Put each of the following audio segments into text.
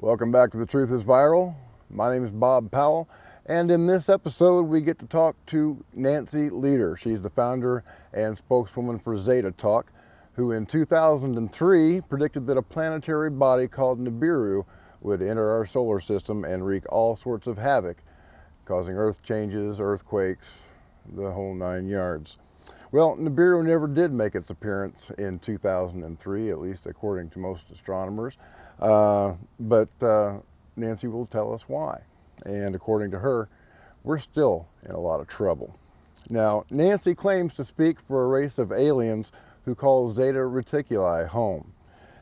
Welcome back to The Truth is Viral. My name is Bob Powell, and in this episode we get to talk to Nancy Lieder. She's the founder and spokeswoman for Zetatalk, who in 2003 predicted that a planetary body called Nibiru would enter our solar system and wreak all sorts of havoc, causing earth changes, earthquakes, the whole 9 yards. Well, Nibiru never did make its appearance in 2003, at least according to most astronomers. But Nancy will tell us why. And according to her, we're still in a lot of trouble. Now, Nancy claims to speak for a race of aliens who call Zeta Reticuli home,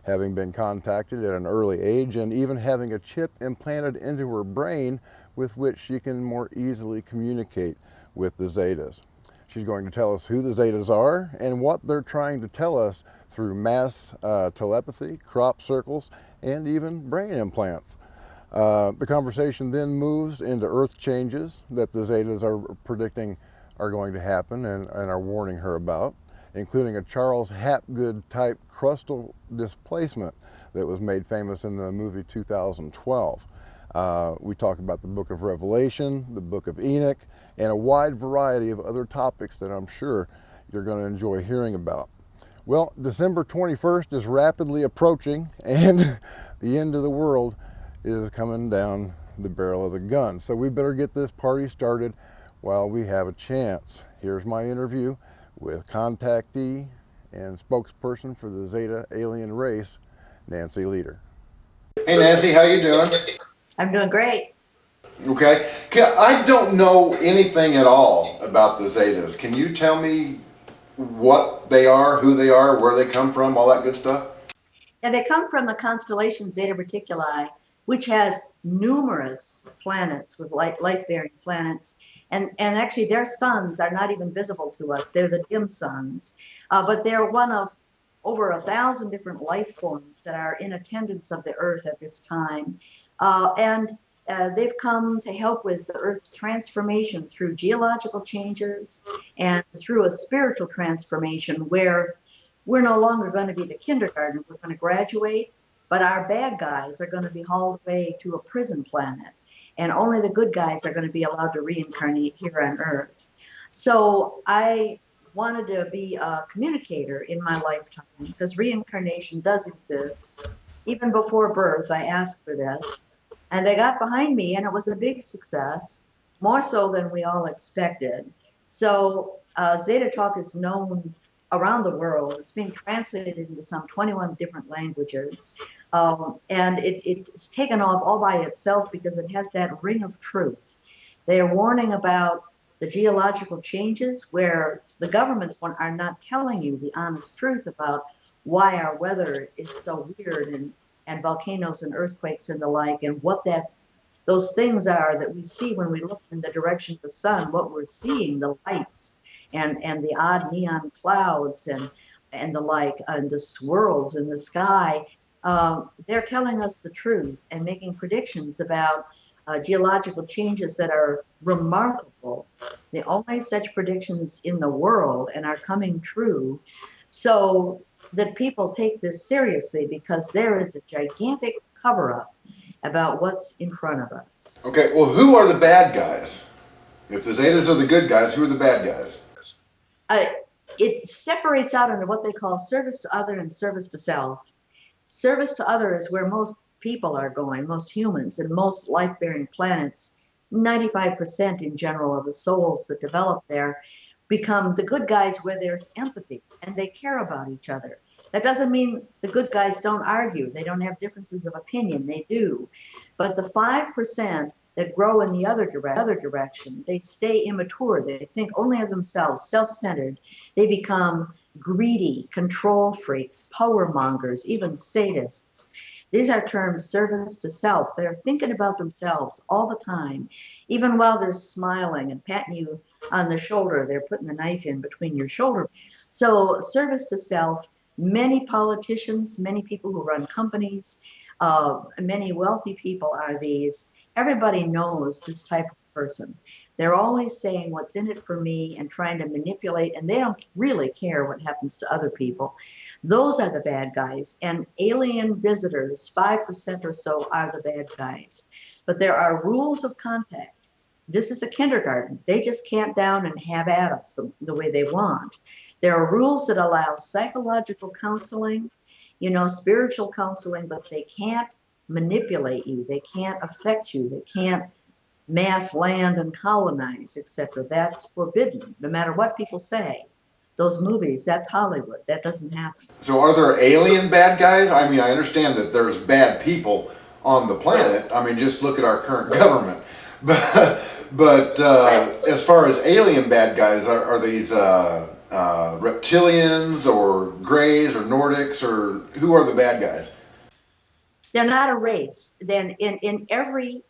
having been contacted at an early age and even having a chip implanted into her brain with which she can more easily communicate with the Zetas. She's going to tell us who the Zetas are and what they're trying to tell us through mass telepathy, crop circles, and even brain implants. The conversation then moves into earth changes that the Zetas are predicting are going to happen and are warning her about, including a Charles Hapgood-type crustal displacement that was made famous in the movie 2012. We talk about the Book of Revelation, the Book of Enoch, and a wide variety of other topics that I'm sure you're going to enjoy hearing about. Well, December 21st is rapidly approaching, and the end of the world is coming down the barrel of the gun. So we better get this party started while we have a chance. Here's my interview with contactee and spokesperson for the Zeta alien race, Nancy Lieder. Hey Nancy, how you doing? I'm doing great. Okay. I don't know anything at all about the Zetas. Can you tell me what they are, who they are, where they come from, all that good stuff? And they come from the constellation Zeta Reticuli, which has numerous planets with life-bearing planets. And actually their suns are not even visible to us. They're the dim suns. But they're one of over 1,000 different life forms that are in attendance of the Earth at this time. They've come to help with the Earth's transformation through geological changes and through a spiritual transformation where we're no longer going to be the kindergarten. We're going to graduate, but our bad guys are going to be hauled away to a prison planet, and only the good guys are going to be allowed to reincarnate here on Earth. So I wanted to be a communicator in my lifetime because reincarnation does exist. Even before birth, I asked for this. And they got behind me, and it was a big success, more so than we all expected. So Zetatalk is known around the world. It's being translated into some 21 different languages. And it's taken off all by itself because it has that ring of truth. They are warning about the geological changes where the governments are not telling you the honest truth about why our weather is so weird and volcanoes and earthquakes and the like, and what those things are that we see when we look in the direction of the sun, what we're seeing, the lights and the odd neon clouds and the like, and the swirls in the sky. They're telling us the truth and making predictions about geological changes that are remarkable. The only such predictions in the world and are coming true. So that people take this seriously because there is a gigantic cover-up about what's in front of us. Okay, well, who are the bad guys? If the Zetas are the good guys, who are the bad guys? It separates out into what they call service to other and service to self. Service to other is where most people are going, most humans and most life-bearing planets. 95% in general of the souls that develop there become the good guys where there's empathy and they care about each other. That doesn't mean the good guys don't argue. They don't have differences of opinion. They do. But the 5% that grow in the other direction, they stay immature. They think only of themselves, self-centered. They become greedy, control freaks, power mongers, even sadists. These are termed service to self. They're thinking about themselves all the time. Even while they're smiling and patting you on the shoulder, they're putting the knife in between your shoulders. So service to self, many politicians, many people who run companies, many wealthy people are these. Everybody knows this type of person. They're always saying what's in it for me and trying to manipulate, and they don't really care what happens to other people. Those are the bad guys. And alien visitors, 5% or so, are the bad guys. But there are rules of contact. This is a kindergarten. They just camp down and have at us the way they want. There are rules that allow psychological counseling, spiritual counseling, but they can't manipulate you. They can't affect you. They can't mass land and colonize, etc. That's forbidden, no matter what people say. Those movies, that's Hollywood. That doesn't happen. So are there alien bad guys? I mean, I understand that there's bad people on the planet. I mean, just look at our current government. But as far as alien bad guys, are these reptilians or Greys or Nordics, or who are the bad guys? They're not a race. Then in every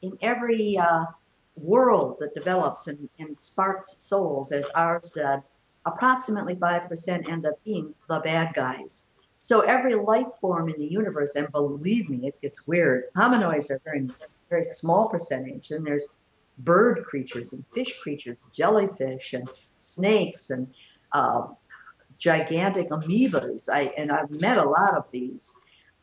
world that develops and sparks souls, as ours did, approximately 5% end up being the bad guys. So every life form in the universe, and believe me, it gets weird. Hominoids are very, very small percentage. Then there's bird creatures and fish creatures, jellyfish and snakes and gigantic amoebas. I've met a lot of these.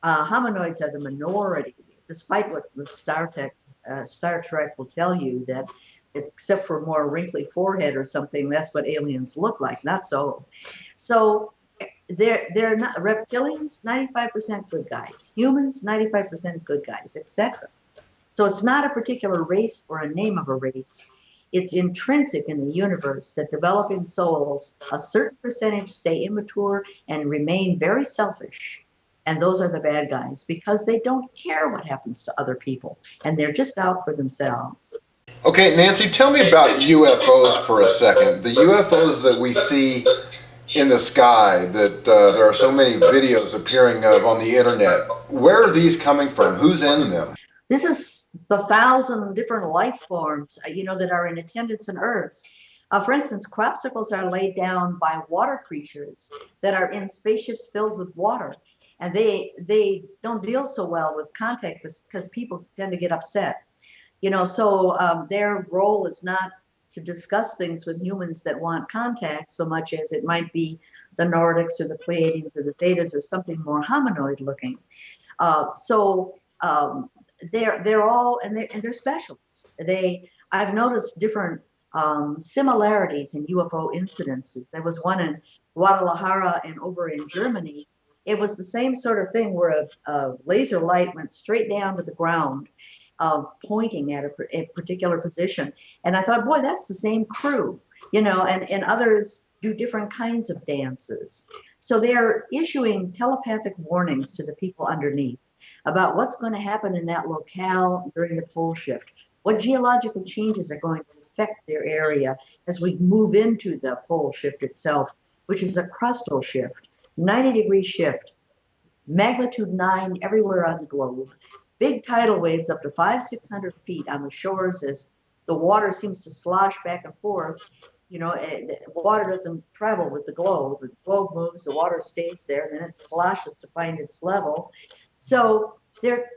Hominoids are the minority, despite what the Star Trek will tell you, that except for more wrinkly forehead or something, that's what aliens look like. Not so. So they're not reptilians. 95% good guys. Humans, 95% good guys, etc. So it's not a particular race or a name of a race. It's intrinsic in the universe that developing souls, a certain percentage stay immature and remain very selfish. And those are the bad guys because they don't care what happens to other people. And they're just out for themselves. Okay, Nancy, tell me about UFOs for a second. The UFOs that we see in the sky, that there are so many videos appearing of on the internet, where are these coming from? Who's in them? This is the 1,000 different life forms, that are in attendance on Earth. For instance, crop circles are laid down by water creatures that are in spaceships filled with water. And they don't deal so well with contact because people tend to get upset. So their role is not to discuss things with humans that want contact so much as it might be the Nordics or the Pleiadians or the Zetas or something more hominoid looking. They're all, and they're specialists. I've noticed different similarities in UFO incidences. There was one in Guadalajara and over in Germany. It was the same sort of thing where a laser light went straight down to the ground, pointing at a particular position. And I thought, boy, that's the same crew, and others do different kinds of dances. So they're issuing telepathic warnings to the people underneath about what's going to happen in that locale during the pole shift, what geological changes are going to affect their area as we move into the pole shift itself, which is a crustal shift, 90-degree shift, magnitude 9 everywhere on the globe, big tidal waves up to 500-600 feet on the shores as the water seems to slosh back and forth. The water doesn't travel with the globe. The globe moves, the water stays there, and then it sloshes to find its level. So they're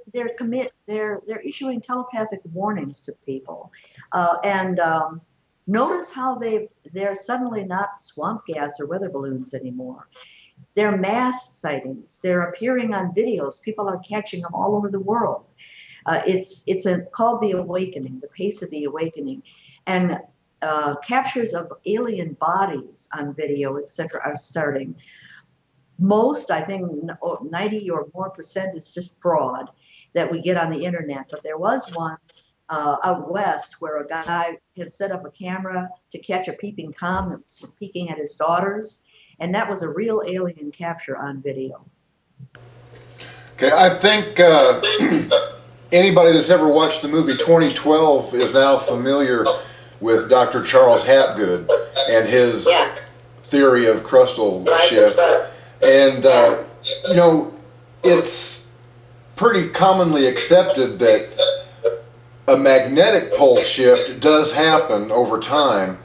issuing telepathic warnings to people, and notice how they're suddenly not swamp gas or weather balloons anymore. They're mass sightings. They're appearing on videos. People are catching them all over the world. It's called the awakening, the pace of the awakening, and captures of alien bodies on video, etc., are starting. Most, I think, 90 or more percent is just fraud that we get on the internet. But there was one out west where a guy had set up a camera to catch a peeping Tom that was peeking at his daughters, and that was a real alien capture on video. Okay, I think anybody that's ever watched the movie 2012 is now familiar with Dr. Charles Hapgood and his theory of crustal shift. And, it's pretty commonly accepted that a magnetic pole shift does happen over time,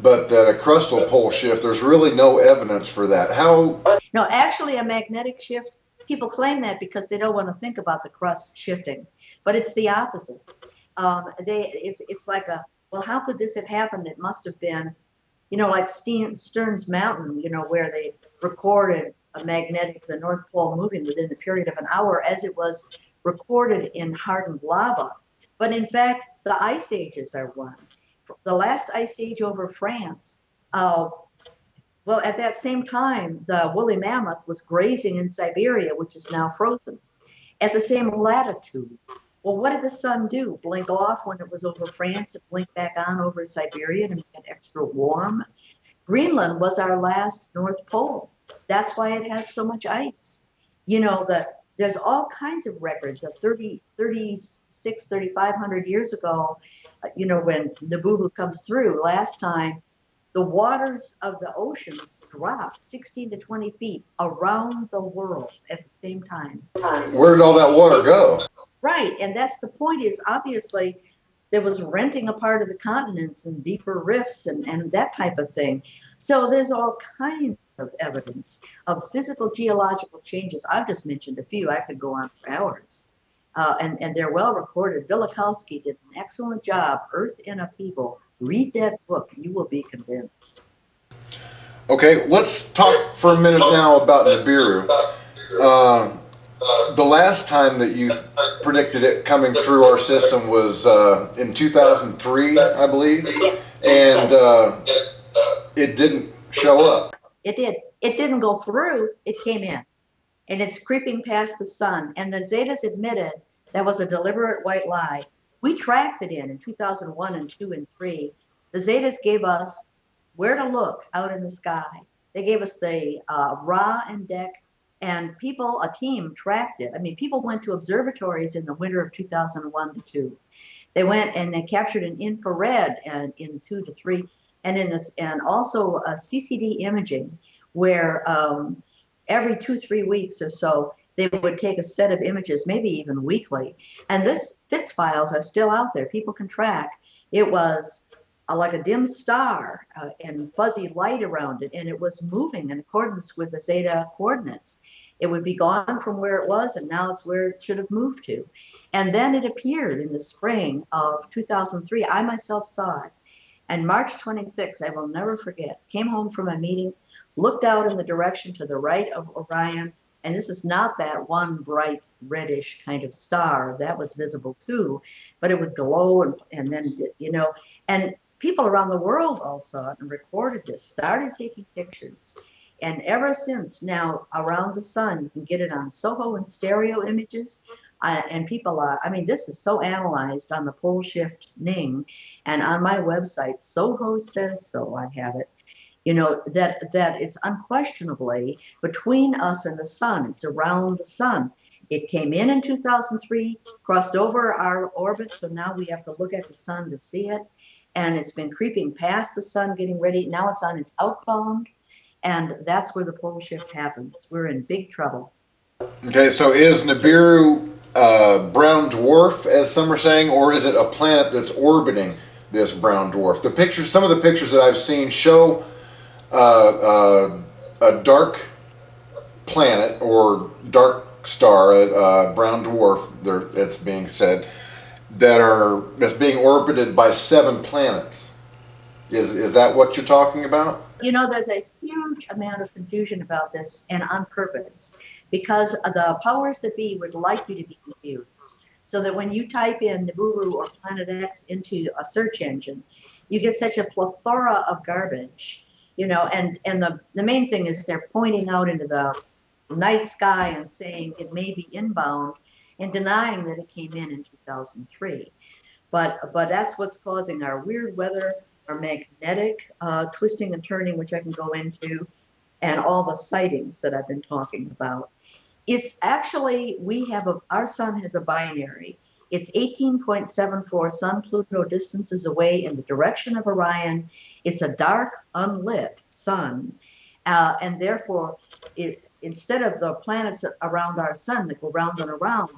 but that a crustal pole shift, there's really no evidence for that. How? No, actually a magnetic shift, people claim that because they don't want to think about the crust shifting, but it's the opposite. It's like well, how could this have happened? It must have been, like Stearns Mountain, where they recorded the North Pole moving within the period of an hour as it was recorded in hardened lava. But in fact, the ice ages are one. The last ice age over France, well, at that same time, the woolly mammoth was grazing in Siberia, which is now frozen, at the same latitude. Well, what did the sun do? Blink off when it was over France and blink back on over Siberia to make it extra warm? Greenland was our last North Pole. That's why it has so much ice. There's all kinds of records of 3,500 years ago, when Nibiru comes through last time, the waters of the oceans dropped 16 to 20 feet around the world at the same time. Where did all that water go? Right, and that's the point, is obviously there was renting apart of the continents and deeper rifts and that type of thing. So there's all kinds of evidence of physical geological changes. I've just mentioned a few. I could go on for hours. And they're well recorded. Velikovsky did an excellent job, Earth in Upheaval. Read that book. You will be convinced. Okay, let's talk for a minute now about Nibiru. The last time that you predicted it coming through our system was in 2003, I believe, and it didn't show up. It did. It didn't go through. It came in, and it's creeping past the sun. And the Zetas admitted that was a deliberate white lie. We tracked it in 2001 and 2 and 3. The Zetas gave us where to look out in the sky. They gave us the Ra and Dec, and a team tracked it. I mean, people went to observatories in the winter of 2001 to 2. They went and they captured an infrared in 2 to 3, and also CCD imaging, where every 2-3 weeks or so, they would take a set of images, maybe even weekly. And this FITS files are still out there. People can track. It was like a dim star and fuzzy light around it, and it was moving in accordance with the Zeta coordinates. It would be gone from where it was, and now it's where it should have moved to. And then it appeared in the spring of 2003. I myself saw it. And March 26, I will never forget, came home from a meeting, looked out in the direction to the right of Orion, and this is not that one bright reddish kind of star. That was visible too, but it would glow and then, and people around the world all saw it and recorded this, started taking pictures. And ever since, now around the sun, you can get it on SOHO and stereo images. And people this is so analyzed on the pole shift Ning, and on my website, SOHO says so, I have it. That it's unquestionably between us and the sun. It's around the sun. It came in 2003, crossed over our orbit, so now we have to look at the sun to see it. And it's been creeping past the sun, getting ready. Now it's on its outbound, and that's where the pole shift happens. We're in big trouble. Okay, so is Nibiru brown dwarf, as some are saying, or is it a planet that's orbiting this brown dwarf? Some of the pictures that I've seen show a dark planet or dark star, a brown dwarf, it's being said, that's being orbited by 7 planets. Is that what you're talking about? There's a huge amount of confusion about this, and on purpose, because the powers that be would like you to be confused. So that when you type in Nibiru or Planet X into a search engine, you get such a plethora of garbage, and the main thing is they're pointing out into the night sky and saying it may be inbound and denying that it came in 2003. But that's what's causing our weird weather, our magnetic twisting and turning, which I can go into, and all the sightings that I've been talking about. It's actually, our sun has a binary. It's 18.74 Sun-Pluto distances away in the direction of Orion. It's a dark, unlit sun. And therefore, instead of the planets around our sun that go round and around,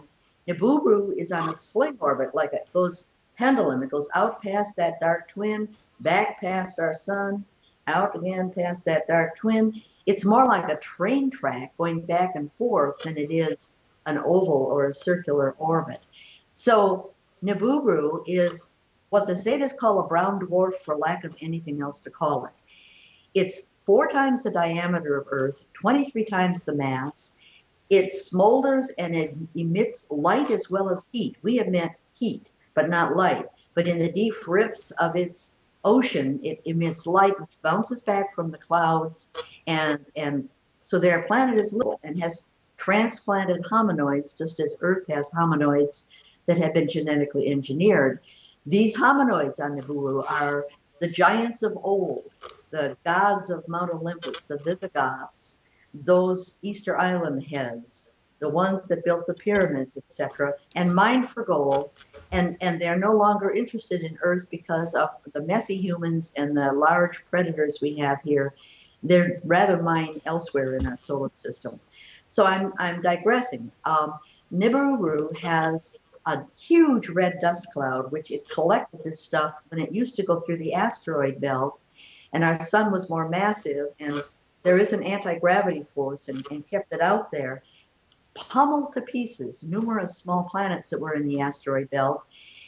Nibiru is on a sling orbit, like it goes pendulum. It goes out past that dark twin, back past our sun, out again past that dark twin. It's more like a train track going back and forth than it is an oval or a circular orbit. So Nibiru is what the Zetas call a brown dwarf for lack of anything else to call it. It's 4 times the diameter of Earth, 23 times the mass. It smolders and it emits light as well as heat. We emit heat, but not light. But in the deep rifts of its ocean, it emits light, which bounces back from the clouds. And so their planet is little and has transplanted hominoids, just as Earth has hominoids that have been genetically engineered. These hominoids on Nibiru are the giants of old, the gods of Mount Olympus, the Visigoths, those Easter Island heads, the ones that built the pyramids, etc., and mined for gold. And they're no longer interested in Earth because of the messy humans and the large predators we have here. They're rather mine elsewhere in our solar system. So I'm digressing. Nibiru has a huge red dust cloud, which it collected this stuff when it used to go through the asteroid belt, and our sun was more massive, and there is an anti-gravity force and kept it out there, pummeled to pieces numerous small planets that were in the asteroid belt,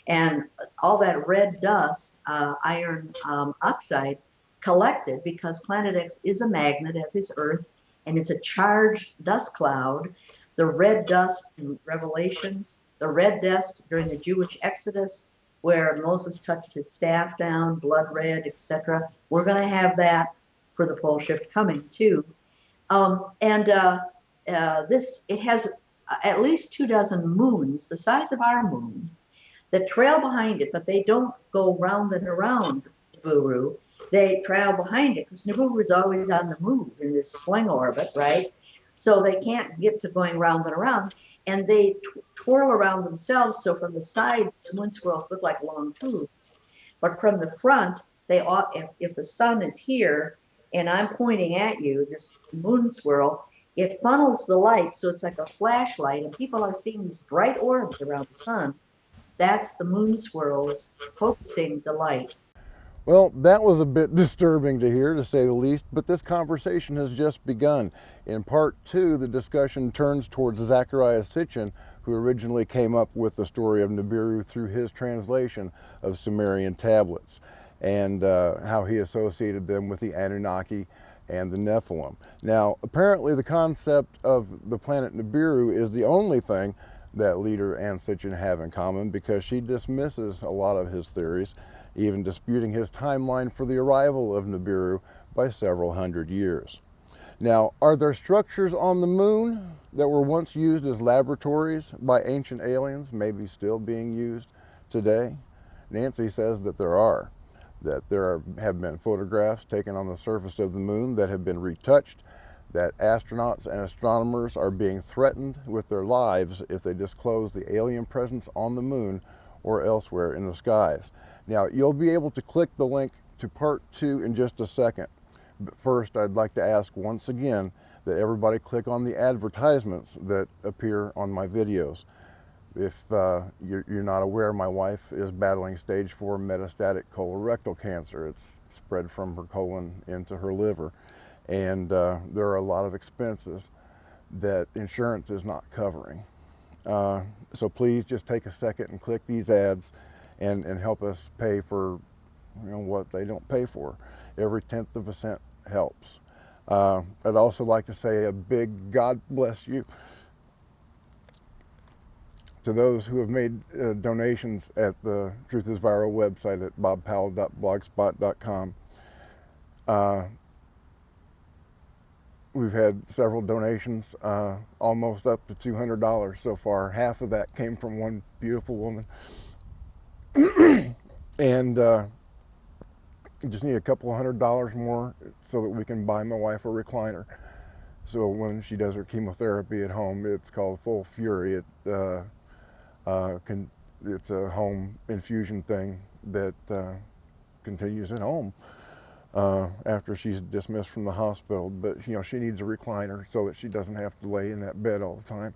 and all that red dust, iron oxide, collected because Planet X is a magnet, as is Earth, and it's a charged dust cloud. The red dust in Revelations, the red dust during the Jewish Exodus, where Moses touched his staff down, blood red, etc. We're going to have that for the pole shift coming too. It has at least 24 moons, the size of our moon, that trail behind it, but they don't go round and around Nibiru. They trail behind it because Nibiru is always on the move in this swing orbit, right? So they can't get to going round and around, and they twirl around themselves. So from the side, moon swirls look like long tubes, but from the front, they ought, if the sun is here and I'm pointing at you, this moon swirl, it funnels the light, so it's like a flashlight, and people are seeing these bright orbs around the sun. That's the moon swirls focusing the light. Well, that was a bit disturbing to hear, to say the least, but this conversation has just begun. In part 2, the discussion turns towards Zechariah Sitchin, who originally came up with the story of Nibiru through his translation of Sumerian tablets, and how he associated them with the Annunaki and the Nephilim. Now, apparently the concept of the planet Nibiru is the only thing that Lieder and Sitchin have in common, because she dismisses a lot of his theories, even disputing his timeline for the arrival of Nibiru by several hundred years. Now, are there structures on the moon that were once used as laboratories by ancient aliens, maybe still being used today? Nancy says that there are. That there have been photographs taken on the surface of the moon that have been retouched, that astronauts and astronomers are being threatened with their lives if they disclose the alien presence on the moon or elsewhere in the skies. Now, you'll be able to click the link to part 2 in just a second. But first, I'd like to ask once again that everybody click on the advertisements that appear on my videos. If you're not aware, my wife is battling stage 4 metastatic colorectal cancer. It's spread from her colon into her liver. And there are a lot of expenses that insurance is not covering. So please just take a second and click these ads and help us pay for what they don't pay for. Every 1/10 of a cent helps. I'd also like to say a big God bless you to those who have made donations at the Truth is Viral website at bobpowell.blogspot.com. We've had several donations, almost up to $200 so far. Half of that came from one beautiful woman. And just need a couple $100 more so that we can buy my wife a recliner. So when she does her chemotherapy at home, it's called Full Fury. It's a home infusion thing that continues at home after she's dismissed from the hospital. But she needs a recliner so that she doesn't have to lay in that bed all the time.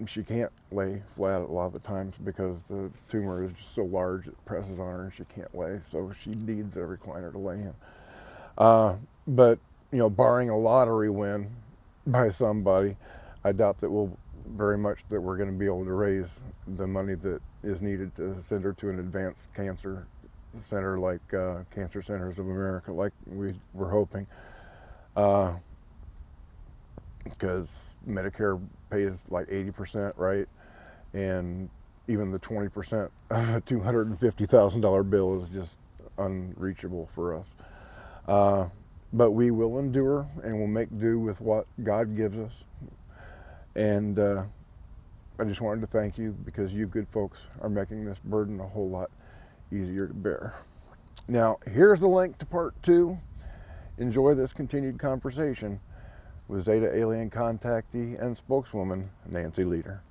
She can't lay flat a lot of the times because the tumor is just so large it presses on her and she can't lay, so she needs a recliner to lay in. But barring a lottery win by somebody, I doubt that we'll very much that we're going to be able to raise the money that is needed to send her to an advanced cancer center like Cancer Centers of America, like we were hoping. Because Medicare pays like 80%, right? And even the 20% of a $250,000 bill is just unreachable for us. But we will endure and we'll make do with what God gives us. And I just wanted to thank you because you good folks are making this burden a whole lot easier to bear. Now, here's the link to part 2. Enjoy this continued conversation with Zeta alien contactee and spokeswoman Nancy Lieder.